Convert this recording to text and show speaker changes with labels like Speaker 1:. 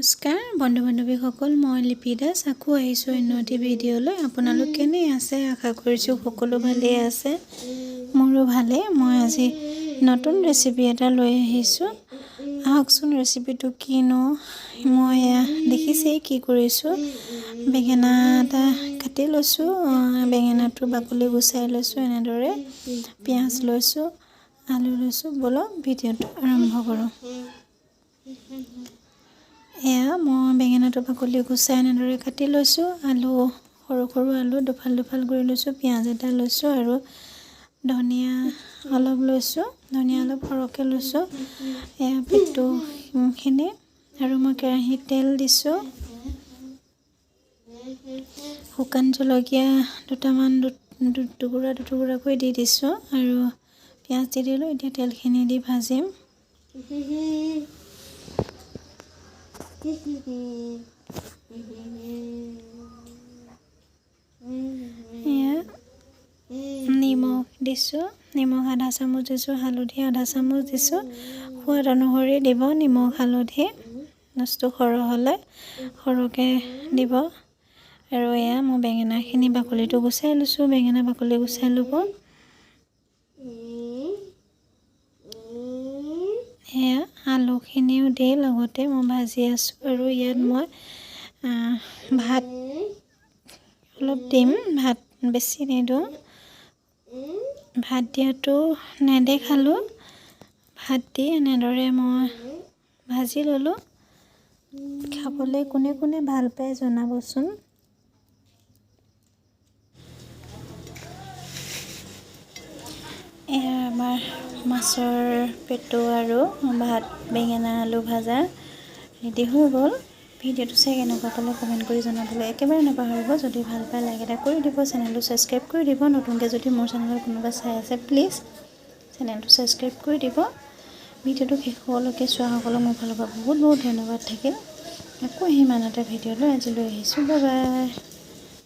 Speaker 1: নমস্কাৰ বন্ধু বান্ধৱীসকল মই লিপি দাস আকৌ আহিছোঁ অন্যটি ভিডিঅ'লৈ আপোনালোক কেনে আছে আশা কৰিছোঁ সকলো ভালেই আছে মোৰো ভালে মই আজি নতুন ৰেচিপি এটা লৈ আহিছোঁ আহকচোন ৰেচিপিটো কিনো মই দেখিছেই কি কৰিছোঁ বেঙেনা এটা কাটি লৈছোঁ বেঙেনাটো বাকলি গুচাই লৈছোঁ এনেদৰে পিঁয়াজ লৈছোঁ আলু লৈছোঁ বলক ভিডিঅ'টো আৰম্ভ কৰোঁ এয়া মই বেঙেনাটো বাকলি গুচাই এনেদৰে কাটি লৈছোঁ আলু সৰু সৰু আলু দুফাল দুফাল কৰি লৈছোঁ পিঁয়াজ এটা লৈছোঁ আৰু ধনিয়া অলপ লৈছোঁ ধনিয়া অলপ সৰহকৈ লৈছোঁ এয়া পেটুখিনি আৰু মই কেৰাহীত তেল দিছোঁ শুকান জলকীয়া দুটামান দুটুকুৰাকৈ দি দিছোঁ আৰু পিঁয়াজ দি দিলোঁ এতিয়া তেলখিনি দি ভাজিম নিমখ দিছোঁ নিমখ আধা চামুচ দিছোঁ হালধি আধা চামুচ দিছোঁ সোৱাদ অনুসৰি দিব নিমখ হালধি বস্তু সৰহ হ'লে সৰহকৈ দিব আৰু এয়া মই বেঙেনাখিনি বাকলিটো গুচাই লৈছোঁ বেঙেনা বাকলি গুচাই ল'ব এয়া আলুখিনিও দি লগতে মই ভাজি আছোঁ আৰু ইয়াত মই ভাত অলপ দিম ভাত বেছি নিদিওঁ ভাত দিয়াটো নেদেখালোঁ ভাত দি এনেদৰে মই ভাজি ল'লোঁ খাবলৈ কোনে কোনে ভাল পায় জনাবচোন এয়া আমাৰ মাছৰ পেটু আৰু ভাত বেঙেনা আলু ভাজা ৰেডি হৈ গ'ল ভিডিঅ'টো চাই কেনেকুৱা পালে কমেণ্ট কৰি জনাবলৈ একেবাৰে নাপাহৰিব যদি ভাল পায় লাইক এটা কৰি দিব চেনেলটো ছাবস্ক্ৰাইব কৰি দিব নতুনকৈ যদি মোৰ চেনেলত কোনোবা চাই আছে প্লিজ চেনেলটো ছাবস্ক্ৰাইব কৰি দিব ভিডিঅ'টো শেষলৈকে চোৱাসকলক মোৰ ফালৰ পৰা বহুত বহুত ধন্যবাদ থাকিল আকৌ সিমান এটা ভিডিঅ'লৈ আজিলৈ আহিছোঁ বাই বাই